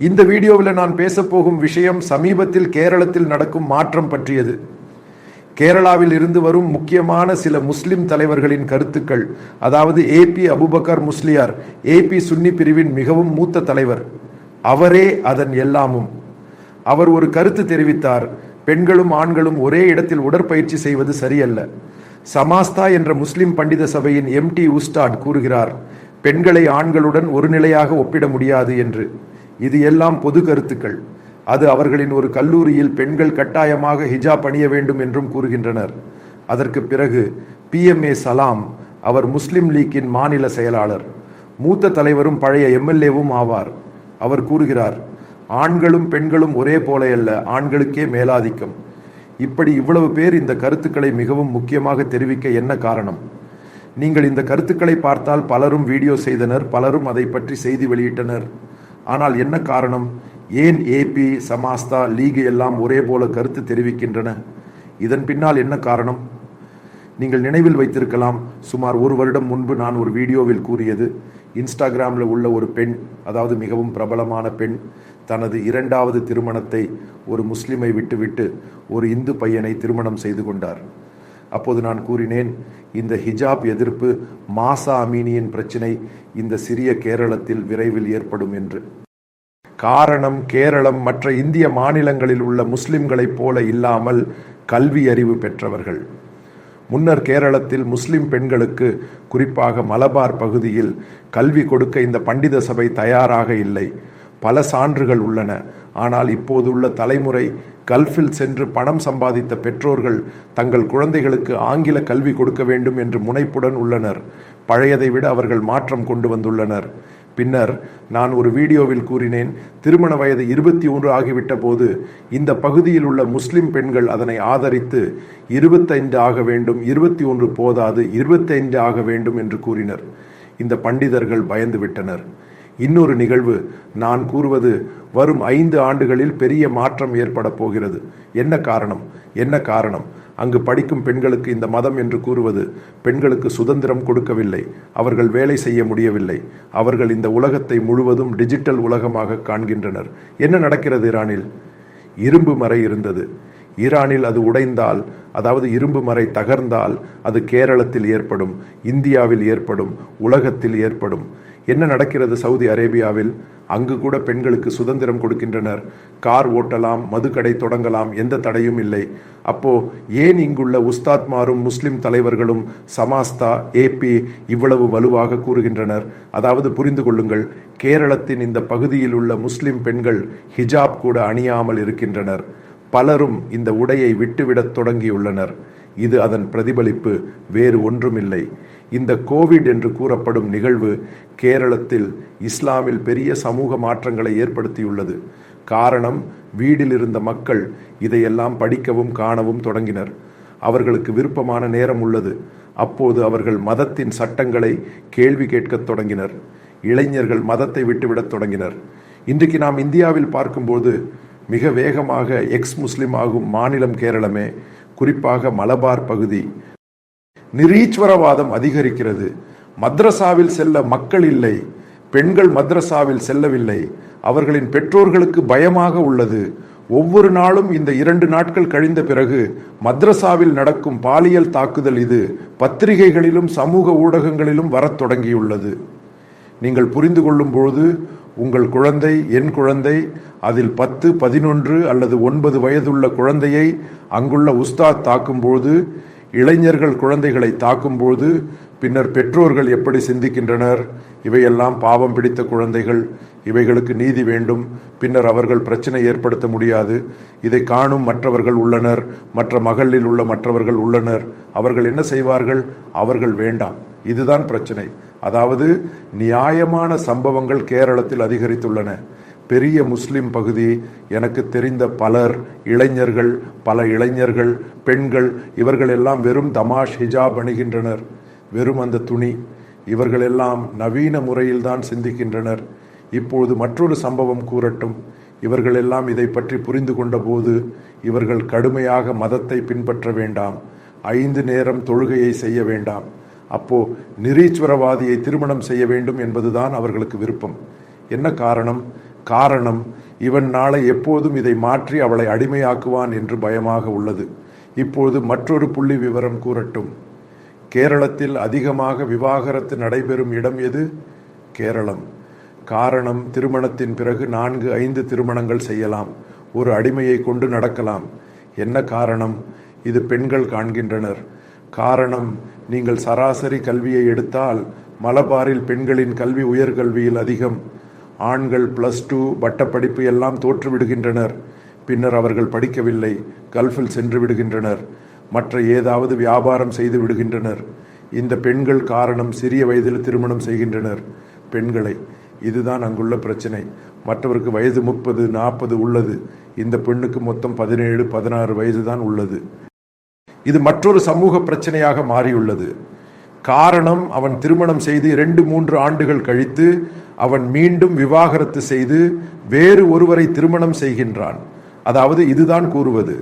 இந்த வீடியோவில் நான் பேசப்போகும் விஷயம் சமீபத்தில் கேரளத்தில் நடக்கும் மாற்றம் பற்றியது. கேரளாவில் இருந்து வரும் முக்கியமான சில முஸ்லிம் தலைவர்களின் கருத்துக்கள். அதாவது ஏபி அபுபக்கர் முஸ்லியார், ஏபி சுன்னி பிரிவின் மிகவும் மூத்த தலைவர். அவரே அதன் எல்லாமும். அவர் ஒரு கருத்து தெரிவித்தார். பெண்களும் ஆண்களும் ஒரே இடத்தில் உடற்பயிற்சி செய்வது சரியல்ல. சமாஸ்தா என்ற முஸ்லிம் பண்டித சபையின் MT உஸ்தாத் கூறுகிறார், பெண்களை ஆண்களுடன் ஒரு நிலையாக ஒப்பிட முடியாது என்று. இது எல்லாம் பொது கருத்துக்கள். அது அவர்களின் ஒரு கல்லூரியில் பெண்கள் கட்டாயமாக ஹிஜாப் அணிய வேண்டும் என்றும் கூறுகின்றனர். அதற்கு பிறகு PMA சலாம், அவர் முஸ்லிம் லீக்கின் மாநில செயலாளர், மூத்த தலைவரும் பழைய MLAவும் ஆவார். அவர் கூறுகிறார், ஆண்களும் பெண்களும் ஒரே போல அல்ல, ஆண்களுக்கே மேலாதிக்கம். இப்படி இவ்வளவு பேர் இந்த கருத்துக்களை மிகவும் முக்கியமாக தெரிவிக்க என்ன காரணம்? நீங்கள் இந்த கருத்துக்களை பார்த்தால் பலரும் வீடியோ செய்தனர், பலரும் அதை பற்றி செய்தி வெளியிட்டனர். ஆனால் என்ன காரணம்? ஏன் AP, சமாஸ்தா, லீக் எல்லாம் ஒரே போல கருத்து தெரிவிக்கின்றன? இதன் பின்னால் என்ன காரணம்? நீங்கள் நினைவில் வைத்திருக்கலாம், சுமார் 1 வருடம் முன்பு நான் ஒரு வீடியோவில் கூறியது, இன்ஸ்டாகிராமில் உள்ள ஒரு பெண், அதாவது மிகவும் பிரபலமான பெண், தனது 2வது திருமணத்தை ஒரு முஸ்லிமை விட்டுவிட்டு ஒரு இந்து பையனை திருமணம் செய்து கொண்டார். அப்போது நான் கூறினேன், இந்த ஹிஜாப் எதிர்ப்பு, மாசா அமீனியின் பிரச்சினை இந்த சிறிய கேரளத்தில் விரைவில் ஏற்படும் என்று. காரணம், கேரளம் மற்ற இந்திய மாநிலங்களில் உள்ள முஸ்லிம்களைப் போல இல்லாமல் கல்வி அறிவு பெற்றவர்கள். முன்னர் கேரளத்தில் முஸ்லிம் பெண்களுக்கு, குறிப்பாக மலபார் பகுதியில் கல்வி கொடுக்க இந்த பண்டித சபை தயாராக இல்லை. பல சான்றுகள் உள்ளன. ஆனால் இப்போதுள்ள தலைமுறை, கல்ஃபில் சென்று பணம் சம்பாதித்த பெற்றோர்கள் தங்கள் குழந்தைகளுக்கு ஆங்கில கல்வி கொடுக்க வேண்டும் என்று முனைப்புடன் உள்ளனர். பழையதை விட அவர்கள் மாற்றம் கொண்டு வந்துள்ளனர். பின்னர் நான் ஒரு வீடியோவில் கூறினேன், திருமண வயது 21 ஆகிவிட்ட போது இந்த பகுதியில் உள்ள முஸ்லிம் பெண்கள் அதனை ஆதரித்து 25 ஆக வேண்டும், 21 போதாது, 25 ஆக வேண்டும் என்று கூறினர். இந்த பண்டிதர்கள் பயந்து விட்டனர். இன்னொரு நிகழ்வு, நான் கூறுவது வரும் 5 ஆண்டுகளில் பெரிய மாற்றம் ஏற்பட போகிறது. என்ன காரணம்? அங்கு படிக்கும் பெண்களுக்கு இந்த மதம் என்று கூறுவது பெண்களுக்கு சுதந்திரம் கொடுக்கவில்லை. அவர்கள் வேலை செய்ய முடியவில்லை. அவர்கள் இந்த உலகத்தை முழுவதும் டிஜிட்டல் உலகமாக காண்கின்றனர். என்ன நடக்கிறது? ஈரானில் இரும்பு மறை இருந்தது. ஈரானில் அது உடைந்தால், அதாவது இரும்பு மறை தகர்ந்தால், அது கேரளத்தில் ஏற்படும், இந்தியாவில் ஏற்படும், உலகத்தில் ஏற்படும். என்ன நடக்கிறது சவுதி அரேபியாவில்? அங்கு கூட பெண்களுக்கு சுதந்திரம் கொடுக்கின்றனர். கார் ஓட்டலாம், மதுக்கடை தொடங்கலாம், எந்த தடையும் இல்லை. அப்போ ஏன் இங்குள்ள உஸ்தாத்மாரும் முஸ்லிம் தலைவர்களும் சமாஸ்தா, AP இவ்வளவு வலுவாக கூறுகின்றனர்? அதாவது புரிந்து கொள்ளுங்கள், கேரளத்தின் இந்த பகுதியில் உள்ள முஸ்லிம் பெண்கள் ஹிஜாப் கூட அணியாமல் இருக்கின்றனர். பலரும் இந்த உடையை விட்டுவிடத் தொடங்கியுள்ளனர். இது அதன் பிரதிபலிப்பு, வேறு ஒன்றுமில்லை. இந்த கோவிட் என்று கூறப்படும் நிகழ்வு கேரளத்தில் இஸ்லாமில் பெரிய சமூக மாற்றங்களை ஏற்படுத்தியுள்ளது. காரணம், வீட்டில் இருந்த மக்கள் இதையெல்லாம் படிக்கவும் காணவும் தொடங்கினர். அவர்களுக்கு விருப்பமான நேரம் உள்ளது. அப்போது அவர்கள் மதத்தின் சட்டங்களை கேள்வி கேட்கத் தொடங்கினர். இளைஞர்கள் மதத்தை விட்டுவிடத் தொடங்கினர். இன்றைக்கு நாம் இந்தியாவில் பார்க்கும்போது மிக வேகமாக முஸ்லிம் ஆகும் மாநிலம் கேரளமே, குறிப்பாக மலபார் பகுதி. நிரீஸ்வரவாதம் அதிகரிக்கிறது. மദ്രസാவில் செல்ல மக்கள் இல்லை. பெண்கள் மദ്രസാவில் செல்லவில்லை. அவர்களின் பெற்றோர்களுக்கு பயமாக உள்ளது. ஒவ்வொரு நாளும் இந்த 2 நாட்கள் கழிந்த பிறகு மദ്രസാவில் நடக்கும் பாலியல் தாக்குதல் இது பத்திரிகைகளிலும் சமூக ஊடகங்களிலும் வரத் தொடங்கியுள்ளது. நீங்கள் புரிந்து கொள்ளும் பொழுது உங்கள் குழந்தை, என் குழந்தை, அதில் 10, 11 அல்லது 9 வயதுள்ள குழந்தையை அங்குள்ள உஸ்தாத் தாக்கும்போது, இளைஞர்கள் குழந்தைகளை தாக்கும்போது, பின்னர் பெற்றோர்கள் எப்படி சிந்திக்கின்றனர்? இவையெல்லாம் பாவம் பிடித்த குழந்தைகள், இவைகளுக்கு நீதி வேண்டும், பின்னர் அவர்கள் பிரச்சனை ஏற்படுத்த முடியாது. இதை காணும் மற்றவர்கள் உள்ளனர், மற்ற மகளில் உள்ள மற்றவர்கள் உள்ளனர். அவர்கள் என்ன செய்வார்கள்? அவர்கள் வேண்டாம். இதுதான் பிரச்சனை. அதாவது நியாயமான சம்பவங்கள் கேரளத்தில் அதிகரித்துள்ளன. பெரிய முஸ்லிம் பகுதி, எனக்கு தெரிந்த பலர், இளைஞர்கள், பல இளைஞர்கள், பெண்கள், இவர்கள் எல்லாம் வெறும் தமாஷ் ஹிஜாப் அணிகின்றனர். வெறும் அந்த துணி. இவர்கள் எல்லாம் நவீன முறையில் தான் சிந்திக்கின்றனர். இப்போது மற்றொரு சம்பவம் கூறட்டும். இவர்கள் எல்லாம் இதை பற்றி புரிந்து கொண்ட போது இவர்கள் கடுமையாக மதத்தை பின்பற்ற வேண்டாம், 5 நேரம் தொழுகையை செய்ய வேண்டாம், அப்போ நிரீஸ்வரவாதியை திருமணம் செய்ய வேண்டும் என்பதுதான் அவர்களுக்கு விருப்பம். என்ன காரணம்? காரணம், இவன் நாளை எப்போதும் இதை மாற்றி அவளை அடிமையாக்குவான் என்று பயமாக உள்ளது. இப்போது மற்றொரு புள்ளி விவரம் கூறட்டும். கேரளத்தில் அதிகமாக விவாகரத்து நடைபெறும் இடம் எது? கேரளம். காரணம், திருமணத்தின் பிறகு 4-5 திருமணங்கள் செய்யலாம், ஒரு அடிமையை கொண்டு நடக்கலாம். என்ன காரணம்? இது பெண்கள் காண்கின்றனர். காரணம், நீங்கள் சராசரி கல்வியை எடுத்தால் மலபாரில் பெண்களின் கல்வி உயர்கல்வியில் அதிகம். ஆண்கள் +2 பட்டப்படிப்பு எல்லாம் தோற்றுவிடுகின்றனர். பின்னர் அவர்கள் படிக்கவில்லை, கல்ஃபில் சென்று விடுகின்றனர், மற்ற ஏதாவது வியாபாரம் செய்து விடுகின்றனர். இந்த பெண்கள் காரணம், சிறிய வயதில் திருமணம் செய்கின்றனர் பெண்களை. இதுதான் அங்குள்ள பிரச்சனை. மற்றவருக்கு வயது 30-40 உள்ளது. இந்த பெண்ணுக்கு மொத்தம் 17-16 வயது தான் உள்ளது. இது மற்றொரு சமூக பிரச்சனையாக மாறியுள்ளது. காரணம், அவன் திருமணம் செய்து 2-3 ஆண்டுகள் கழித்து அவன் மீண்டும் விவாகரத்து செய்து வேறு ஒருவரை திருமணம் செய்கின்றான். அதாவது இதுதான் கூறுவது,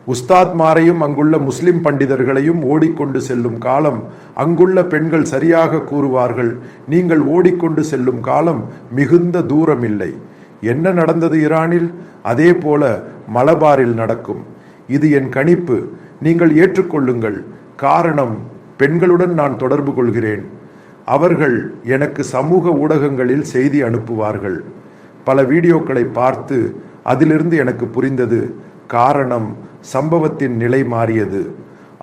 உஸ்தாத்மாரையும் அங்குள்ள முஸ்லிம் பண்டிதர்களையும் ஓடிக்கொண்டு செல்லும் காலம் அங்குள்ள பெண்கள் சரியாக கூறுவார்கள், நீங்கள் ஓடிக்கொண்டு செல்லும் காலம் மிகுந்த தூரம் இல்லை. என்ன நடந்தது ஈரானில்? அதே போல மலபாரில் நடக்கும். இது என் கணிப்பு, நீங்கள் ஏற்றுக்கொள்ளுங்கள். காரணம், பெண்களுடன் நான் தொடர்பு கொள்கிறேன். அவர்கள் எனக்கு சமூக ஊடகங்களில் செய்தி அனுப்புவார்கள். பல வீடியோக்களை பார்த்து அதிலிருந்து எனக்கு புரிந்தது. காரணம், சம்பவத்தின் நிலை மாறியது.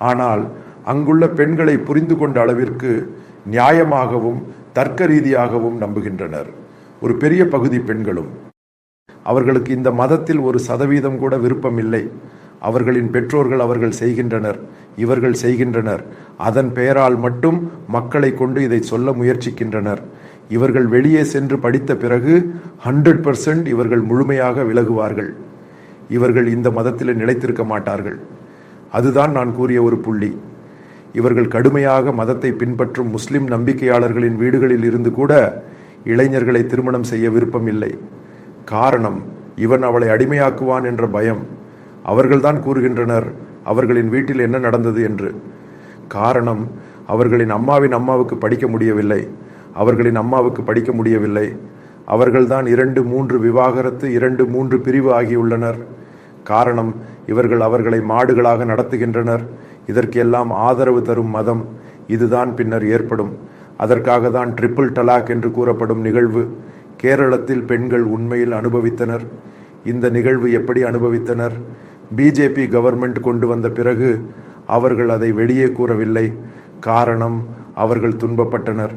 ஆனால் அங்குள்ள பெண்களை புரிந்து கொண்ட அளவிற்கு நியாயமாகவும் தர்க்க ரீதியாகவும் நம்புகின்றனர். ஒரு பெரிய பகுதி பெண்களும். அவர்களுக்கு இந்த மதத்தில் 1% கூட விருப்பம் இல்லை. அவர்களின் பெற்றோர்கள் அவர்கள் செய்கின்றனர், இவர்கள் செய்கின்றனர். அதன் பெயரால் மட்டும் மக்களை கொண்டு இதை சொல்ல முயற்சிக்கின்றனர். இவர்கள் வெளியே சென்று படித்த பிறகு 100% இவர்கள் முழுமையாக விலகுவார்கள். இவர்கள் இந்த மதத்தில் நிலைத்திருக்க மாட்டார்கள். அதுதான் நான் கூறிய ஒரு புள்ளி. இவர்கள் கடுமையாக மதத்தை பின்பற்றும் முஸ்லிம் நம்பிக்கையாளர்களின் வீடுகளில் இருந்து கூட இளைஞர்களை திருமணம் செய்ய விருப்பம் இல்லை. காரணம், இவன் அவளை அடிமையாக்குவான் என்ற பயம். அவர்கள்தான் கூறுகின்றனர் அவர்களின் வீட்டில் என்ன நடந்தது என்று. காரணம், அவர்களின் அம்மாவுக்கு படிக்க முடியவில்லை, அவர்களின் அம்மாவுக்கு படிக்க முடியவில்லை. அவர்கள்தான் 2-3 விவாகரத்து, 2-3 பிரிவு ஆகியுள்ளனர். காரணம், இவர்கள் அவர்களை மாடுகளாக நடத்துகின்றனர். இதற்கு எல்லாம் ஆதரவு தரும் மதம். இதுதான் பின்னர் ஏற்படும். அதற்காக தான் ட்ரிபிள் டலாக் என்று கூறப்படும் நிகழ்வு கேரளத்தில் பெண்கள் உண்மையில் அனுபவித்தனர். இந்த நிகழ்வு எப்படி அனுபவித்தனர்? பிஜேபி கவர்மெண்ட் கொண்டு வந்த பிறகு அவர்கள் அதை வெளியே கூறவில்லை. காரணம், அவர்கள் துன்பப்பட்டனர்.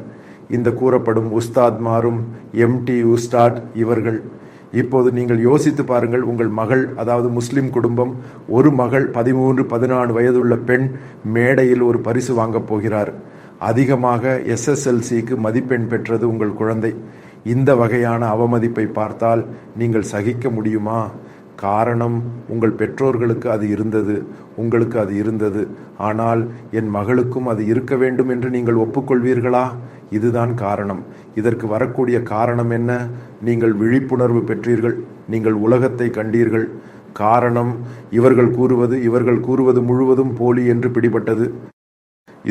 இந்த கூறப்படும் உஸ்தாத்மாரும் எம்டி உஸ்தாத் இவர்கள். இப்போது நீங்கள் யோசித்து பாருங்கள், உங்கள் மகள், அதாவது முஸ்லிம் குடும்பம், ஒரு மகள் 13-14 வயதுள்ள பெண் மேடையில் ஒரு பரிசு வாங்கப் போகிறார். அதிகமாக SSLCக்கு மதிப்பெண் பெற்றது உங்கள் குழந்தை. இந்த வகையான அவமதிப்பை பார்த்தால் நீங்கள் சகிக்க முடியுமா? காரணம், உங்கள் பெற்றோர்களுக்கு அது இருந்தது, உங்களுக்கு அது இருந்தது. ஆனால் என் மகளுக்கும் அது இருக்க வேண்டும் என்று நீங்கள் ஒப்புக்கொள்வீர்களா? இதுதான் காரணம். இதற்கு வரக்கூடிய காரணம் என்ன? நீங்கள் விழிப்புணர்வு பெற்றீர்கள், நீங்கள் உலகத்தை கண்டீர்கள். காரணம், இவர்கள் கூறுவது முழுவதும் போலி என்று பிடிபட்டது.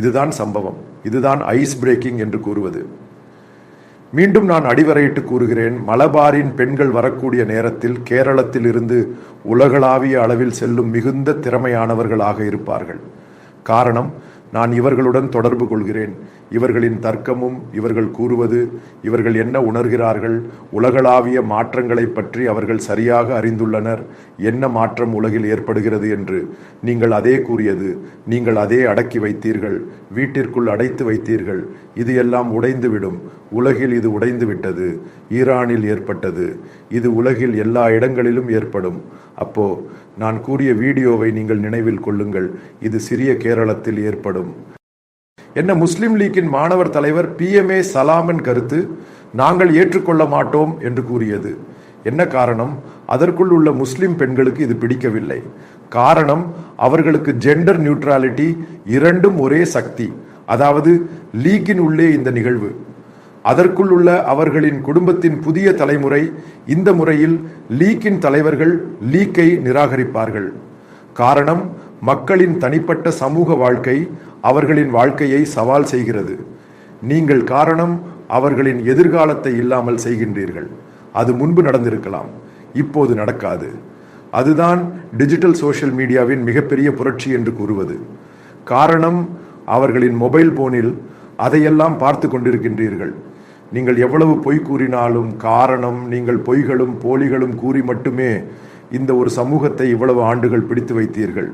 இதுதான் சம்பவம். இதுதான் ஐஸ் பிரேக்கிங் என்று கூறுவது. மீண்டும் நான் அடிவரையிட்டு கூறுகிறேன், மலபாரின் பெண்கள் வரக்கூடிய நேரத்தில் கேரளத்தில் இருந்து உலகளாவிய அளவில் செல்லும் மிகுந்த திறமையானவர்களாக இருப்பார்கள். காரணம், நான் இவர்களுடன் தொடர்பு கொள்கிறேன். இவர்களின் தர்க்கமும், இவர்கள் கூறுவது, இவர்கள் என்ன உணர்கிறார்கள், உலகளாவிய மாற்றங்களை பற்றி அவர்கள் சரியாக அறிந்துள்ளனர். என்ன மாற்றம் உலகில் ஏற்படுகிறது என்று நீங்கள் அதே கூறியது, நீங்கள் அதே அடக்கி வைத்தீர்கள், வீட்டிற்குள் அடைத்து வைத்தீர்கள். இது எல்லாம் உடைந்துவிடும். உலகில் இது உடைந்து விட்டது. ஈரானில் ஏற்பட்டது. இது உலகில் எல்லா இடங்களிலும் ஏற்படும். அப்போ நான் கூறிய வீடியோவை நீங்கள் நினைவில் கொள்ளுங்கள். இது சிறிய கேரளத்தில் ஏற்படும். என்ன, முஸ்லிம் லீக்கின் மாணவர் தலைவர் PMA சலாமன் கருத்து நாங்கள் ஏற்றுக்கொள்ள மாட்டோம் என்று கூறியது. என்ன காரணம்? அதற்குள் உள்ள முஸ்லிம் பெண்களுக்கு இது பிடிக்கவில்லை. காரணம், அவர்களுக்கு ஜெண்டர் நியூட்ரலிட்டி, இரண்டும் ஒரே சக்தி. அதாவது லீக்கின் உள்ளே இந்த நிகழ்வு, அதற்குள் உள்ள அவர்களின் குடும்பத்தின் புதிய தலைமுறை இந்த முறையில் லீக்கின் தலைவர்கள் லீக்கை நிராகரிப்பார்கள். காரணம், மக்களின் தனிப்பட்ட சமூக வாழ்க்கை அவர்களின் வாழ்க்கையை சவால் செய்கிறது. நீங்கள் காரணம், அவர்களின் எதிர்காலத்தை இல்லாமல் செய்கின்றீர்கள். அது முன்பு நடந்திருக்கலாம், இப்போது நடக்காது. அதுதான் டிஜிட்டல் சோஷியல் மீடியாவின் மிகப்பெரிய புரட்சி என்று கூறுவது. காரணம், அவர்களின் மொபைல் போனில் அதையெல்லாம் பார்த்து கொண்டிருக்கின்றீர்கள். நீங்கள் எவ்வளவு பொய் கூறினாலும் காரணம், நீங்கள் பொய்களும் போலிகளும் கூறி மட்டுமே இந்த ஒரு சமூகத்தை இவ்வளவு ஆண்டுகள் பிடித்து வைத்தீர்கள்.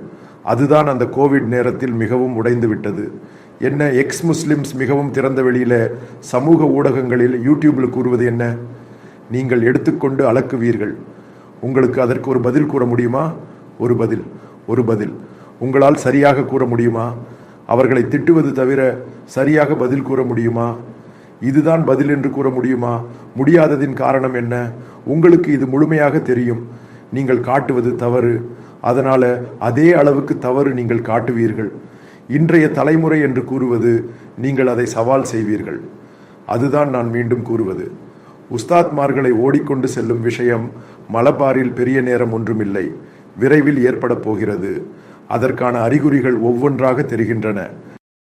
அதுதான் அந்த கோவிட் நேரத்தில் மிகவும் உடைந்து விட்டது. என்ன, எக்ஸ் முஸ்லிம்ஸ் மிகவும் திறந்த வெளியில சமூக ஊடகங்களில் யூடியூபில் கூறுவது என்ன? நீங்கள் எடுத்துக்கொண்டு அளக்குவீர்கள். உங்களுக்கு அதற்கு ஒரு பதில் கூற முடியுமா? ஒரு பதில் உங்களால் சரியாக கூற முடியுமா? அவர்களை திட்டுவது தவிர சரியாக பதில் கூற முடியுமா? இதுதான் பதில் என்று கூற முடியுமா? முடியாததின் காரணம் என்ன? உங்களுக்கு இது முழுமையாக தெரியும். நீங்கள் காட்டுவது தவறு. அதனால அதே அளவுக்கு தவறு நீங்கள் காட்டுவீர்கள். இன்றைய தலைமுறை என்று கூறுவது நீங்கள் அதை சவால் செய்வீர்கள். அதுதான் நான் மீண்டும் கூறுவது. உஸ்தாத்மார்களை ஓடிக்கொண்டு செல்லும் விஷயம் மலபாரில் பெரிய நேரம் ஒன்றுமில்லை, விரைவில் ஏற்பட போகிறது. அதற்கான அறிகுறிகள் ஒவ்வொன்றாக தெரிகின்றன.